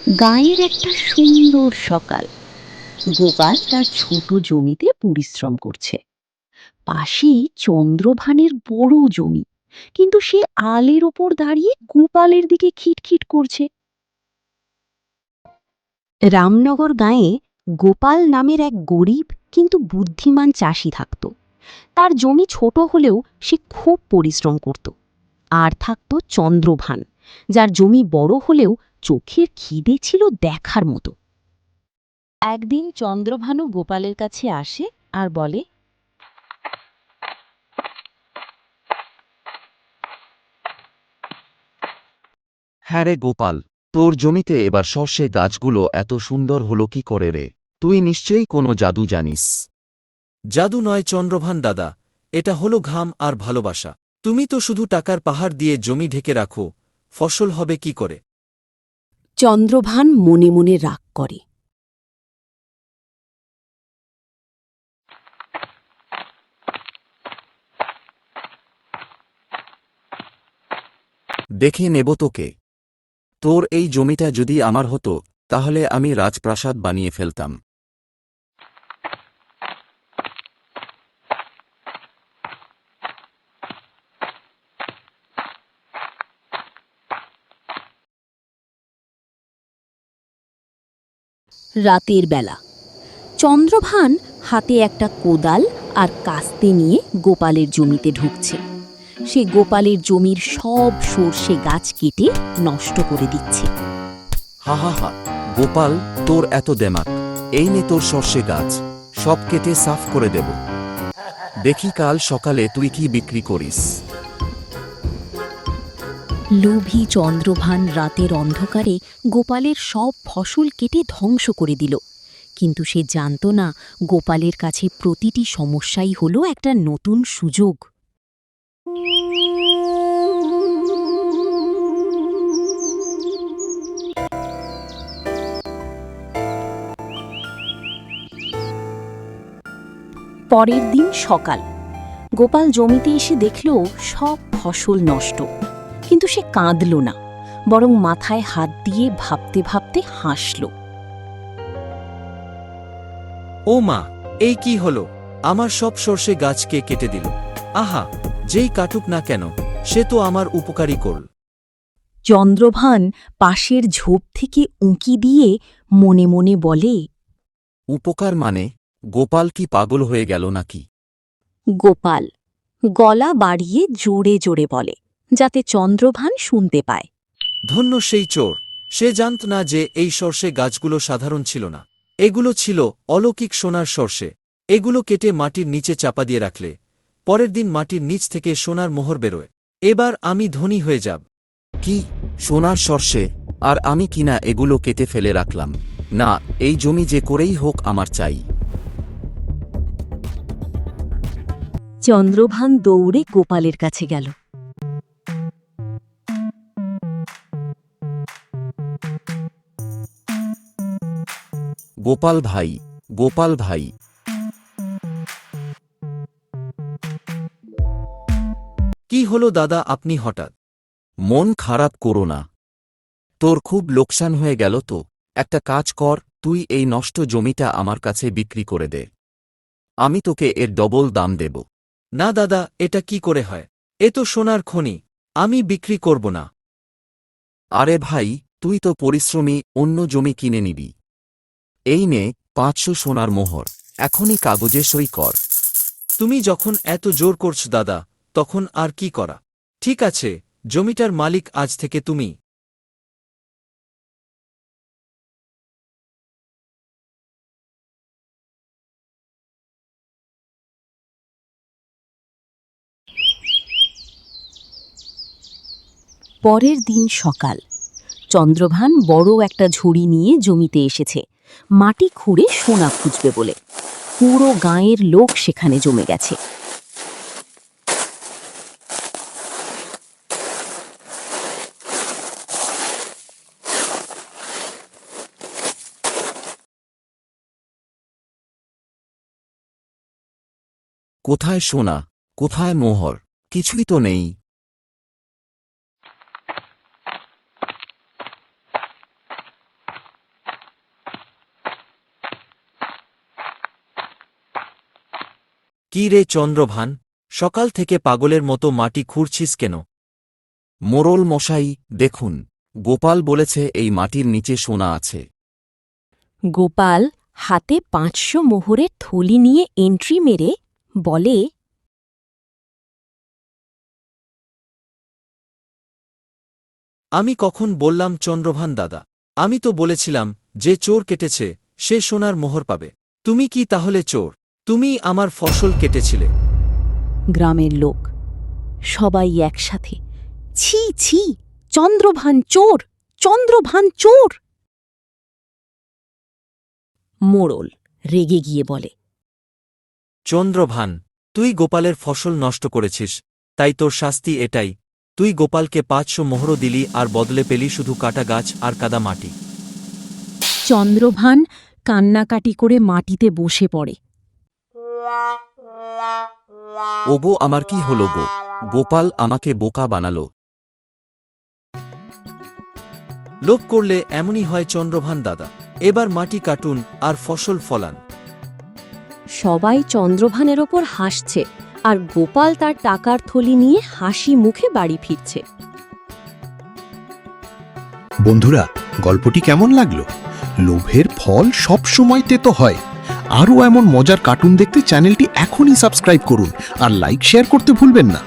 গাঁয়ের একটা সুন্দর সকাল। গোপাল তার ছোট জমিতে পরিশ্রম করছে। পাশেই চন্দ্রভানের বড় জমি, কিন্তু সে আলের ওপর দাঁড়িয়ে গোপালের দিকে খিটখিট করছে। রামনগর গাঁয়ে গোপাল নামের এক গরিব কিন্তু বুদ্ধিমান চাষি থাকত। তার জমি ছোট হলেও সে খুব পরিশ্রম করত। আর থাকত চন্দ্রভান, যার জমি বড় হলেও চোখের খিদে ছিল দেখার মতো। একদিন চন্দ্রভানু গোপালের কাছে আসে আর বলে, হ্যাঁ রে গোপাল, তোর জমিতে এবার সর্ষে গাছগুলো এত সুন্দর হলো কি করে রে? তুই নিশ্চয়ই কোনো জাদু জানিস। জাদু নয় চন্দ্রভান দাদা, এটা হলো ঘাম আর ভালোবাসা। তুমি তো শুধু টাকার পাহাড় দিয়ে জমি ঢেকে রাখো, ফসল হবে কি করে? চন্দ্রভান মনে মনে রাগ করে। দেখে নেব তোকে। তোর এই জমিটা যদি আমার হতো, তাহলে আমি রাজপ্রাসাদ বানিয়ে ফেলতাম। রাতের বেলা চন্দ্রভান হাতে একটা কোদাল আর কাস্তে নিয়ে গোপালের জমিতে ঢুকছে। সে গোপালের জমির সব সর্ষে গাছ কেটে নষ্ট করে দিচ্ছে। হা হা হা, গোপাল, তোর এত দেমাক! এই নে তোর সর্ষে গাছ, সব কেটে সাফ করে দেব। দেখি কাল সকালে তুই কি বিক্রি করিস। লোভী চন্দ্রভান রাতের অন্ধকারে গোপালের সব ফসল কেটে ধ্বংস করে দিল। কিন্তু সে জানত না, গোপালের কাছে প্রতিটি সমস্যাই হলো একটা নতুন সুযোগ। পরের দিন সকাল, গোপাল জমিতে এসে দেখল সব ফসল নষ্ট। কিন্তু সে কাঁদল না, বরং মাথায় হাত দিয়ে ভাবতে ভাবতে হাসল। ও মা, এই কি হলো? আমার সব সর্ষে গাছ কে কেটে দিল? আহা, যেই কাটুক না কেন, সে তো আমার উপকারই করল। চন্দ্রভান পাশের ঝোপ থেকে উঁকি দিয়ে মনে মনে বলে, উপকার মানে? গোপাল কি পাগল হয়ে গেল নাকি? গোপাল গলা বাড়িয়ে জোরে জোরে বলে, যাতে চন্দ্রভান শুনতে পায়। ধন্য সেই চোর! সে জানত না যে এই সর্ষে গাছগুলো সাধারণ ছিল না। এগুলো ছিল অলৌকিক সোনার সর্ষে। এগুলো কেটে মাটির নিচে চাপা দিয়ে রাখলে পরের দিন মাটির নিচ থেকে সোনার মোহর বেরোয়। এবার আমি ধনী হয়ে যাব। কি, সোনার সর্ষে? আর আমি কিনা এগুলো কেটে ফেলে রাখলাম? না, এই জমি যে করেই হোক আমার চাই। চন্দ্রভান দৌড়ে গোপালের কাছে গেল। গোপাল ভাই, গোপাল ভাই! কি হলো দাদা, আপনি হঠাৎ? মন খারাপ করো না। তোর খুব লোকসান হয়ে গেল তো? একটা কাজ কর, তুই এই নষ্ট জমিটা আমার কাছে বিক্রি করে দে। আমি তোকে এর ডবল দাম দেব। না দাদা, এটা কি করে হয়? এ তো সোনার খনি, আমি বিক্রি করব না। আরে ভাই, তুই তো পরিশ্রমী, অন্য জমি কিনে নিবি। এই নে ৫০০ সোনার মোহর, এখনই কাগজে সই কর। তুমি যখন এত জোর করছ দাদা, তখন আর কি করা? ঠিক আছে, জমিটার মালিক আজ থেকে তুমি। পরের দিন সকাল, চন্দ্রভান বড় একটা ঝুড়ি নিয়ে জমিতে এসেছে, মাটি খুঁড়ে সোনা খুঁজবে বলে। পুরো গাঁয়ের লোক সেখানে জমে গেছে। কোথায় সোনা, কোথায় মোহর? কিছুই তো নেই। কি রে চন্দ্রভান, সকাল থেকে পাগলের মতো মাটি খুঁড়ছিস কেন? মোড়ল মশাই, দেখুন, গোপাল বলেছে এই মাটির নিচে সোনা আছে। গোপাল হাতে 500 মোহরের থলি নিয়ে এন্ট্রি মেরে বলে, আমি কখন বললাম চন্দ্রভান দাদা? আমি তো বলেছিলাম যে চোর কেটেছে সে সোনার মোহর পাবে। তুমি কি তাহলে চোর? তুমি আমার ফসল কেটেছিলে। গ্রামের লোক সবাই একসাথে, ছি ছি, চন্দ্রভান চোর, চন্দ্রভান চোর। মোড়ল রেগে গিয়ে বলে, চন্দ্রভান, তুই গোপালের ফসল নষ্ট করেছিস, তাই তোর শাস্তি এটাই। তুই গোপালকে 500 মোহরও দিলি আর বদলে পেলি শুধু কাটা গাছ আর কাদা মাটি। চন্দ্রভান কান্নাকাটি করে মাটিতে বসে পড়ে। ওগো, আমার কি হলো গো? গোপাল আমাকে বোকা বানালো। লোভ করলে এমনই হয় চন্দ্রভান দাদা। এবার মাটি কাটুন আর ফসল ফলান। সবাই চন্দ্রভানের ওপর হাসছে আর গোপাল তার টাকার থলি নিয়ে হাসি মুখে বাড়ি ফিরছে। বন্ধুরা, গল্পটি কেমন লাগলো? লোভের ফল সব সময় তেতো হয়। আরও এমন মজার কার্টুন দেখতে চ্যানেলটি এখনই সাবস্ক্রাইব করুন আর লাইক শেয়ার করতে ভুলবেন না।